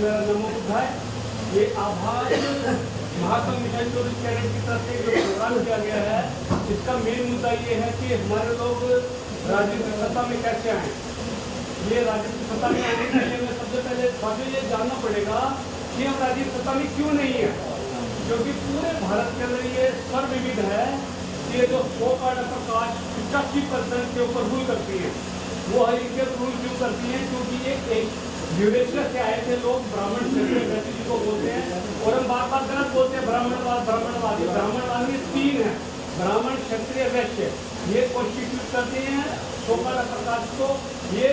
मेरा नाम है। ये आभार महात्मा मिशन 24 कैडेट की तरफ से जो प्रोग्राम किया गया है, इसका मेन मुद्दा ये है कि हमारे लोग राजनीतिक सत्ता में कैसे आए। ये राजनीतिक सत्ता में आने के लिए हमें सबसे पहले हमें ये जानना पड़ेगा कि हम राजनीतिक सत्ता में क्यों नहीं है, क्योंकि पूरे भारत के अंदर ये सर्वविदित है कि ये जो 100% कास्ट 85% के ऊपर रूल करती है। वो हल्के रूल क्यों करती है? क्योंकि एक यूरेशिया से आए थे लोग, ब्राह्मण क्षत्रिय वैश्य जिसको बोलते हैं, और हम बार बार गलत बोलते हैं ब्राह्मणवाद ब्राह्मणवादी। ब्राह्मणवाद में 3 है, ब्राह्मण क्षत्रिय वैश्य, ये कॉन्स्टिट्यूट करते हैं 100% कास्ट को। ये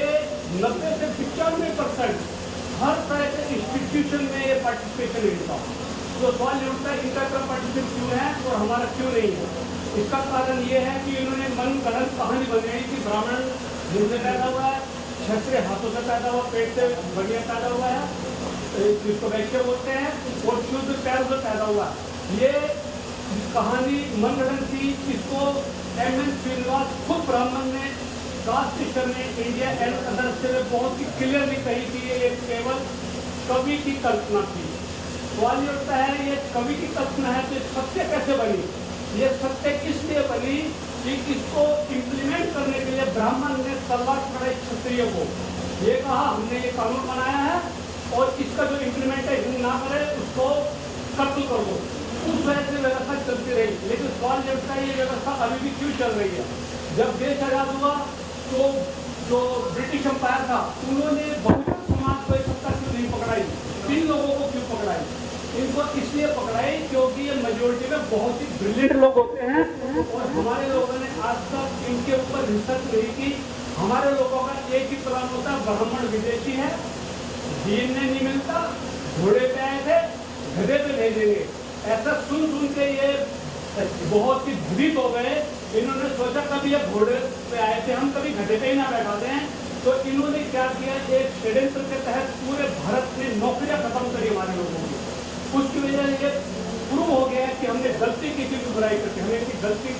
90 से 95% हर तरह के इंस्टीट्यूशन में ये पार्टिसिपेशन इनका। तो सवाल ये उठता है इनका पार्टिसिपेशन क्यों है और हमारा क्यों नहीं है? इसका कारण ये है कि इन्होंने मन गलत कहानी बनाई कि ब्राह्मण मुंह से पैदा हुआ है, क्षत्रिय हाथों से पैदा हुआ, पेट से बढ़िया पैदा हुआ है, जिसको वैश्य बोलते हैं, और शुद्ध पैर से पैदा हुआ है। ये कहानी मनगढ़ंत थी। इसको M.N. श्रीनिवास खुद ब्राह्मण ने, कास्ट ने इंडिया एंड अदर से बहुत ही क्लियरली कही कि ये केवल कवि की कल्पना थी। सवाल ये उठता है ये कवि की कल्पना है तो सत्य कैसे बनी? ये सत्य किस लिए बनी कि इसको इम्प्लीमेंट करने के लिए ब्राह्मण ने तलवार चढ़ाई क्षत्रिय को। ये कहा हमने ये कानून बनाया है और इसका जो इम्प्लीमेंटेशन ना करे उसको कत्ल कर दो। उस वजह से व्यवस्था चलती रही। लेकिन सवाल ये उठता है ये व्यवस्था अभी भी क्यों चल रही है? जब देश आजाद हुआ तो जो ब्रिटिश एम्पायर था उन्होंने बहुजन समाज को एक सत्ता क्यों नहीं पकड़ाई? 3 लोगों को क्यों पकड़ाई? इनको इसलिए पकड़ाई क्योंकि ये मेजोरिटी में बहुत ही ब्रिलियंट लोग होते हैं और हमारे लोगों ने आज तक इनके ऊपर रिसर्च नहीं की। हमारे लोगों का एक ही प्लान होता है, ब्राह्मण विदेशी है, DNA नहीं मिलता, घोड़े पे आए थे, गधे पे भेजेंगे। ऐसा सुन के ये बहुत ही भ्रमित हो गए। इन्होंने सोचा कभी ये घोड़े पे आए थे, हम कभी गधे पे ही ना बैठाते हैं। तो इन्होंने क्या किया, एक षड्यंत्र के तहत पूरे भारत में नौकरियां खत्म करी हमारे लोगों की। उसकी वजह से ये प्रूव हो गया है कि हमने गलती की थी, बुराई करके हमें इतनी गलती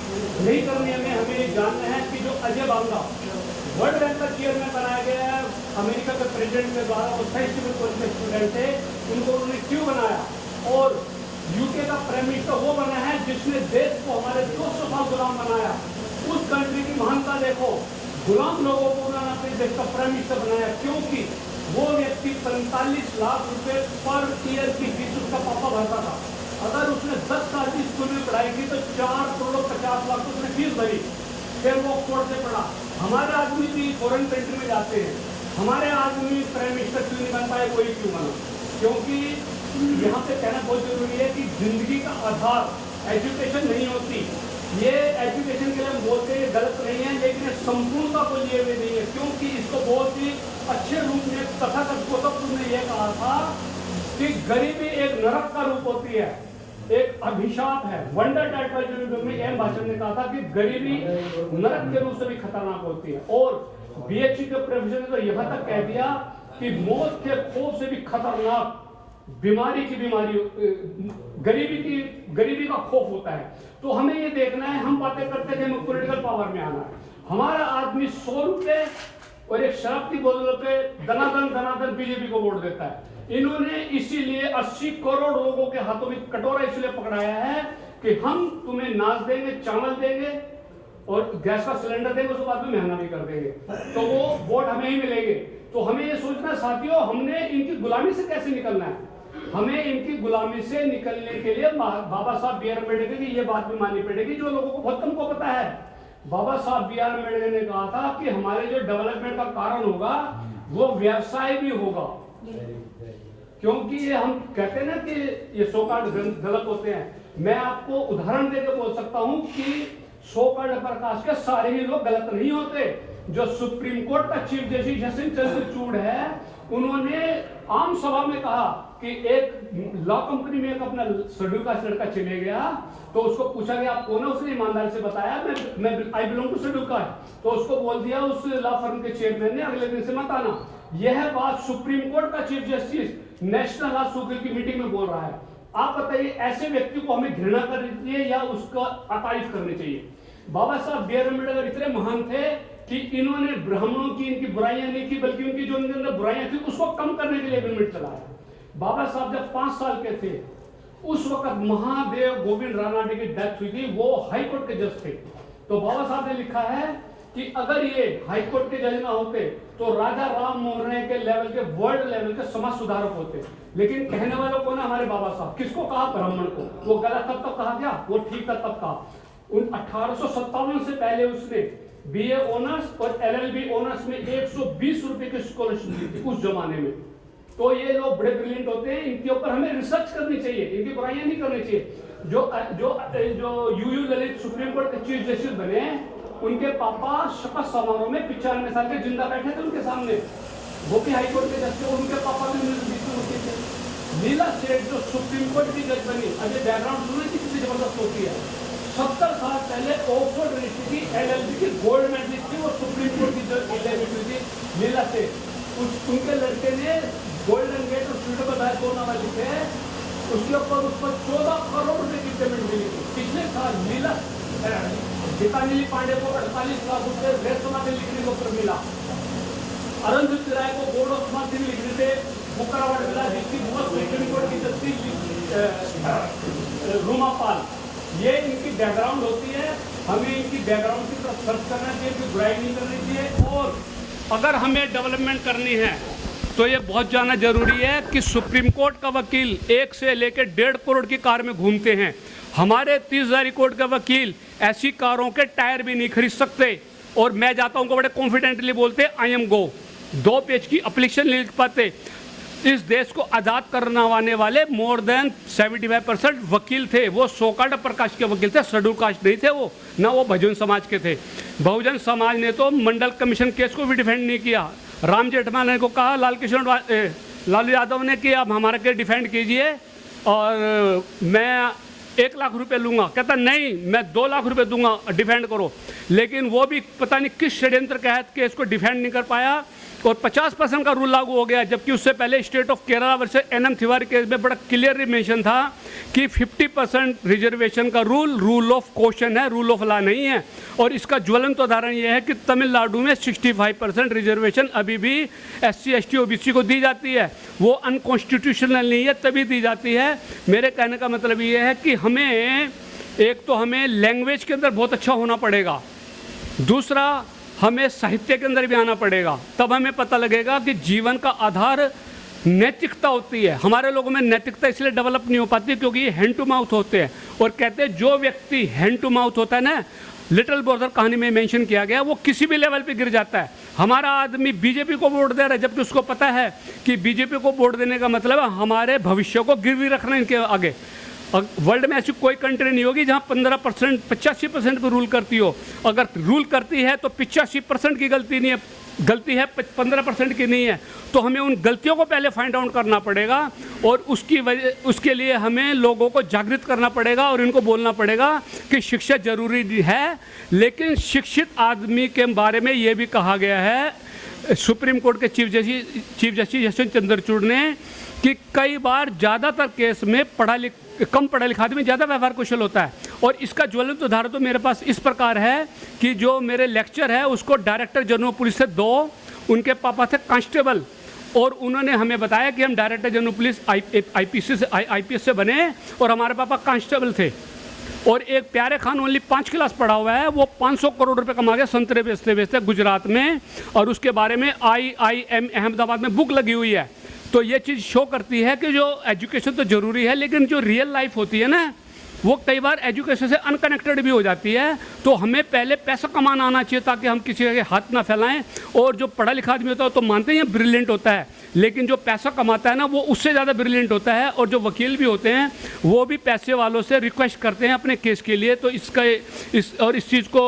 नहीं करनी है। हमें ये जानना है कि जो अजय बांगा वर्ल्ड बैंक का चेयरमैन बनाया गया है अमेरिका के प्रेसिडेंट के द्वारा, वो साइंटिफिक स्टूडेंट थे, उनको उन्होंने क्यों बनाया? और यूके का प्राइम मिनिस्टर वो बना है जिसने देश को हमारे 200 साल गुलाम बनाया। उस कंट्री की महानता देखो, गुलाम लोगों को उन्होंने अपने देश का प्राइम मिनिस्टर बनाया क्योंकि वो व्यक्ति 45 लाख रुपए पर ईयर की फीस उसका पापा भरता था। अगर उसने 10 साल की स्कूल में पढ़ाई की तो 4 करोड़ 50 लाख उसने फीस भरी, फिर वो ऑक्सफोर्ड से पढ़ा। हमारे आदमी भी फॉरेन कंट्री में जाते हैं, हमारे आदमी प्राइम मिनिस्टर क्यों नहीं बन पाए? कोई क्यों बना? क्योंकि यहाँ पे कहना बहुत जरूरी है कि जिंदगी का आधार एजुकेशन नहीं होती। ये एजुकेशन के लिए हम बोलते हैं गलत नहीं है, लेकिन संपूर्णता को लिए हुए नहीं है। क्योंकि इसको बहुत ही अच्छे रूप में तथागत गौतम ने यह कहा था कि गरीबी एक नरक का रूप होती है, एक अभिशाप है। वंडर टाइटल में एम भाषण ने कहा था कि गरीबी नरक के रूप से भी खतरनाक होती है। और BHU के प्रोफेसर ने तो यहाँ तक कह दिया कि मौत के खौफ से भी खतरनाक बीमारी गरीबी का खौफ होता है। तो हमें ये देखना है, हम बातें करते हैं हमें पॉलिटिकल पावर में आना है। हमारा आदमी 100 रुपए और एक शराब की बोतल पे दनादन बीजेपी को वोट देता है। इन्होंने इसीलिए 80 करोड़ लोगों के हाथों में कटोरा इसलिए पकड़ाया है कि हम तुम्हें नाच देंगे, चावल देंगे और गैस का सिलेंडर देंगे, उसके बाद में महंगा भी कर देंगे, तो वो वोट हमें ही मिलेंगे। तो हमें ये सोचना साथियों, हमने इनकी गुलामी से कैसे निकलना है। हमें इनकी गुलामी से निकलने के लिए बाबा साहब बी आर अम्बेडकर की ये बात भी माननी पड़ेगी जो लोगों को बहुत कम को पता है। बाबा साहब बी आर अम्बेडकर ने कहा था कि हमारे जो डेवलपमेंट का कारण होगा वो व्यवसाय भी होगा। क्योंकि ये हम कहते हैं ना कि ये सोकार्ड गलत होते हैं। मैं आपको उदाहरण देकर बोल सकता हूं कि सोकार्ड प्रकाश के सारे ही लोग गलत नहीं होते। जो सुप्रीम कोर्ट का चीफ जस्टिस जस्टिस चंद्रचूड़ है, उन्होंने आम सभा में कहा कि एक लॉ कंपनी में एक अपना शेड्यूल कास्ट लड़का चले गया तो उसको पूछा गया आप कौन है? उसने ईमानदारी से बताया मैं I belong to schedule caste. तो उसको बोल दिया उस लॉ फर्म के चेयरमैन ने अगले दिन से मत आना। यह बात सुप्रीम कोर्ट का chief justice national law society की मीटिंग में बोल रहा है। आप बताइए ऐसे व्यक्ति को हमें घृणा करनी चाहिए या उसका तारीफ करनी चाहिए? बाबा साहब बी आर अम्बेडकर इतने महान थे कि इन्होंने ब्राह्मणों की इनकी बुराइयां नहीं की, बल्कि उनकी जो उनके अंदर बुराइयां थी उसको कम करने के लिए मूवमेंट चलाया। बाबा साहब जब 5 साल के थे उस वक्त महादेव गोविंद रानाडे की डेथ हुई थी, वो हाई कोर्ट के जज थे। तो बाबा साहब ने लिखा है कि अगर ये हाई कोर्ट के जज ना होते तो राजा राम मोहन राय के लेवल के, वर्ल्ड लेवल के समाज सुधारक होते। लेकिन कहने वालों को ना हमारे बाबा साहब, किसको कहा? ब्राह्मण को। वो गलत तब कहा गया, वो ठीक था तब कहा। उन 1857 से पहले उसने बीए ऑनर्स और एलएलबी ऑनर्स में 120 रुपए की स्कॉलरशिप दी थी उस जमाने में। तो ये लोग बड़े ब्रिलियंट होते हैं, इनके ऊपर हमें रिसर्च करनी चाहिए, इनकी बुराइयां नहीं करनी चाहिए। जो यूयू ललित सुप्रीम कोर्ट के चीफ जस्टिस बने, उनके पापा शपथ समारोह में 95 साल के जिंदा बैठे थे उनके सामने, वो भी हाई कोर्ट के जज थे, उनके पापा भी उनके थे। लीला सेठ जो सुप्रीम कोर्ट की जज बनी, अजय बैकग्राउंड सुने कितनी जबरदस्त होती है। 70 साल पहले ऑक्सफोर्ड यूनिवर्सिटी की एलएलबी की गोल्ड मेडलिस्ट थी, वो सुप्रीम कोर्ट की जज थी लीला सेठ। उनके लड़के ने गोल्डन गेट और सुटेबल बैक दो नाम लिखे, उसके ऊपर उस पर 14 करोड़ रुपए की पेमेंट मिली थी। पिछले साल लीला गीतांजलि पांडे को 48 लाख रुपए रेत समाधि लिखने के ऊपर मिला। अरुंधति राय को बोर्ड ऑफ समाधि लिखने से मुकर अवार्ड मिला, जिसकी बहुत सुप्रीम कोर्ट की जस्टिस रूमा पाल। ये इनकी बैकग्राउंड होती है, हमें इनकी बैकग्राउंड की तरफ सर्च करना चाहिए, कोई बुराई नहीं करनी चाहिए। और अगर हमें डेवलपमेंट करनी है तो ये बहुत जानना जरूरी है कि सुप्रीम कोर्ट का वकील 1 से लेकर 1.5 करोड़ की कार में घूमते हैं। हमारे 30,000 कोर्ट का वकील ऐसी कारों के टायर भी नहीं खरीद सकते। और मैं जाता हूँ, बड़े कॉन्फिडेंटली बोलते आई एम गो, 2 पेज की एप्लीकेशन नहीं लिख पाते। इस देश को आज़ाद करवाने वाले मोर देन 75% वकील थे, वो सोकाड प्रकाश के वकील थे, शेड्यूल कास्ट नहीं थे वो, ना वो बहुजन समाज के थे। बहुजन समाज ने तो मंडल कमीशन केस को भी डिफेंड नहीं किया। राम जेठमलानी को कहा, लालू यादव ने कि आप हमारा केस डिफेंड कीजिए और मैं 1 लाख रुपए लूँगा। कहता नहीं, मैं 2 लाख रुपए दूंगा, डिफेंड करो। लेकिन वो भी पता नहीं किस षड्यंत्र के तहत केस को डिफेंड नहीं कर पाया और 50% का रूल लागू हो गया, जबकि उससे पहले state of Kerala versus NM Tiwari case में बड़ा क्लियरली मेंशन था कि 50% रिजर्वेशन का रूल ऑफ क्वेश्चन है, रूल ऑफ लॉ नहीं है। और इसका ज्वलंत उदाहरण यह है कि तमिलनाडु में 65% रिजर्वेशन अभी भी SC ST OBC को दी जाती है। वो अनकॉन्स्टिट्यूशनल नहीं है, तभी दी जाती है। मेरे कहने का मतलब ये है कि हमें एक तो हमें लैंग्वेज के अंदर बहुत अच्छा होना पड़ेगा, दूसरा हमें साहित्य के अंदर भी आना पड़ेगा। तब हमें पता लगेगा कि जीवन का आधार नैतिकता होती है। हमारे लोगों में नैतिकता इसलिए डेवलप नहीं हो पाती क्योंकि ये हैंड टू माउथ होते हैं। और कहते हैं जो व्यक्ति हैंड टू माउथ होता है ना, लिटिल ब्रदर कहानी में मेंशन किया गया, वो किसी भी लेवल पे गिर जाता है। हमारा आदमी बीजेपी को वोट दे रहा है, जबकि उसको पता है कि बीजेपी को वोट देने का मतलब है हमारे भविष्य को गिरवी रखना इनके आगे। वर्ल्ड में ऐसी कोई कंट्री नहीं होगी जहां 15% 85% पर रूल करती हो। अगर रूल करती है तो 85% की गलती नहीं है, गलती है 15% की नहीं है। तो हमें उन गलतियों को पहले फाइंड आउट करना पड़ेगा और उसके लिए हमें लोगों को जागृत करना पड़ेगा और इनको बोलना पड़ेगा कि शिक्षा जरूरी है। लेकिन शिक्षित आदमी के बारे में ये भी कहा गया है सुप्रीम कोर्ट के चीफ जस्टिस यशवंत चंद्रचूड़ ने कि कई बार ज़्यादातर केस में कम पढ़ा लिखा आदमी ज़्यादा व्यवहार कुशल होता है। और इसका ज्वलंत उदाहरण तो मेरे पास इस प्रकार है कि जो मेरे लेक्चर है उसको डायरेक्टर जनरल पुलिस से 2, उनके पापा थे कांस्टेबल, और उन्होंने हमें बताया कि हम डायरेक्टर जनरल पुलिस IPS से बने और हमारे पापा कांस्टेबल थे। और एक प्यारे खान ओनली 5 क्लास पढ़ा हुआ है, वो 500 करोड़ रुपए कमा गया संतरे बेचते गुजरात में, और उसके बारे में IIM अहमदाबाद में बुक लगी हुई है। तो ये चीज़ शो करती है कि जो एजुकेशन तो ज़रूरी है, लेकिन जो रियल लाइफ होती है ना, वो कई बार एजुकेशन से अनकनेक्टेड भी हो जाती है। तो हमें पहले पैसा कमाना आना चाहिए ताकि हम किसी के हाथ ना फैलाएं। और जो पढ़ा लिखा आदमी होता है तो मानते हैं ब्रिलियंट होता है, लेकिन जो पैसा कमाता है ना वो उससे ज़्यादा ब्रिलियंट होता है। और जो वकील भी होते हैं वो भी पैसे वालों से रिक्वेस्ट करते हैं अपने केस के लिए। तो इस चीज़ को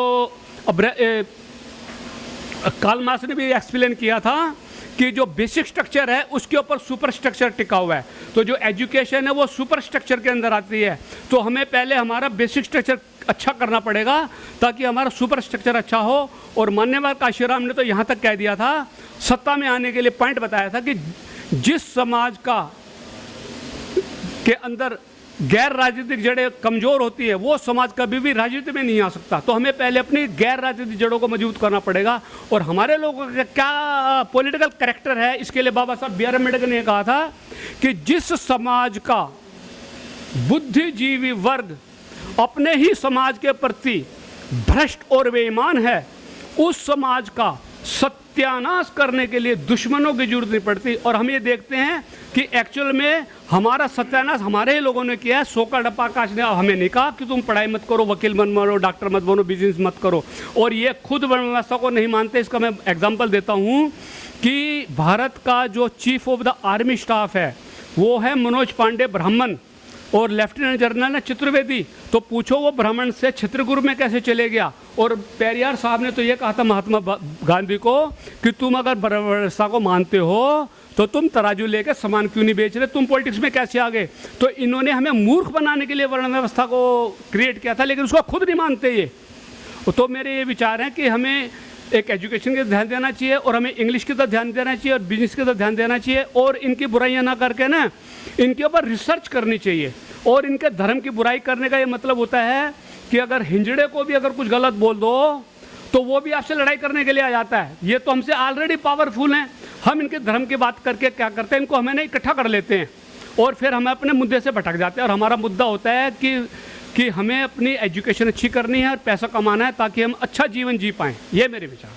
कार्ल मार्क्स ने भी एक्सप्लेन किया था कि जो बेसिक स्ट्रक्चर है उसके ऊपर सुपर स्ट्रक्चर टिका हुआ है। तो जो एजुकेशन है वो सुपर स्ट्रक्चर के अंदर आती है। तो हमें पहले हमारा बेसिक स्ट्रक्चर अच्छा करना पड़ेगा ताकि हमारा सुपर स्ट्रक्चर अच्छा हो। और मान्यवर काशीराम ने तो यहाँ तक कह दिया था, सत्ता में आने के लिए पॉइंट बताया था कि जिस समाज के अंदर गैर राजनीतिक जड़ें कमज़ोर होती है वो समाज कभी भी राजनीति में नहीं आ सकता। तो हमें पहले अपनी गैर राजनीतिक जड़ों को मजबूत करना पड़ेगा। और हमारे लोगों का क्या पॉलिटिकल कैरेक्टर है, इसके लिए बाबा साहब बी आर अम्बेडकर ने कहा था कि जिस समाज का बुद्धिजीवी वर्ग अपने ही समाज के प्रति भ्रष्ट और बेईमान है, उस समाज का सत्यानाश करने के लिए दुश्मनों की जरूरत नहीं पड़ती। और हम ये देखते हैं कि एक्चुअल में हमारा सत्यानाश हमारे ही लोगों ने किया है। सोका डप्पा आकाश ने हमें नहीं कहा कि तुम पढ़ाई मत करो, वकील मत बनो, डॉक्टर मत बनो, बिजनेस मत करो, और ये खुद व्यवस्था को नहीं मानते। इसका मैं एग्जाम्पल देता हूँ कि भारत का जो chief of the army staff है वो है मनोज पांडे ब्राह्मण, और लेफ्टिनेंट जनरल है चतुर्वेदी। तो पूछो वो ब्राह्मण से छत्रगुरु में कैसे चले गया। और पेरियार साहब ने तो ये कहा था महात्मा गांधी को कि तुम अगर व्यवस्था को मानते हो तो तुम तराजू लेकर सामान क्यों नहीं बेच रहे, तुम पॉलिटिक्स में कैसे आ गए। तो इन्होंने हमें मूर्ख बनाने के लिए वर्ण व्यवस्था को क्रिएट किया था, लेकिन उसको खुद नहीं मानते ये। तो मेरे ये विचार हैं कि हमें एक एजुकेशन की ध्यान देना चाहिए, और हमें इंग्लिश की तरफ ध्यान देना चाहिए, और बिजनेस की तरफ ध्यान देना चाहिए, और इनकी बुराइयां ना करके ना इनके ऊपर रिसर्च करनी चाहिए। और इनके धर्म की बुराई करने का ये मतलब होता है कि अगर हिंजड़े को भी अगर कुछ गलत बोल दो तो वो भी आपसे लड़ाई करने के लिए आ जाता है। ये तो हमसे ऑलरेडी पावरफुल हैं। हम इनके धर्म की बात करके क्या करते हैं, इनको हमें नहीं इकट्ठा कर लेते हैं, और फिर हम अपने मुद्दे से भटक जाते हैं। और हमारा मुद्दा होता है कि हमें अपनी एजुकेशन अच्छी करनी है और पैसा कमाना है ताकि हम अच्छा जीवन जी पाएँ। ये मेरे विचार।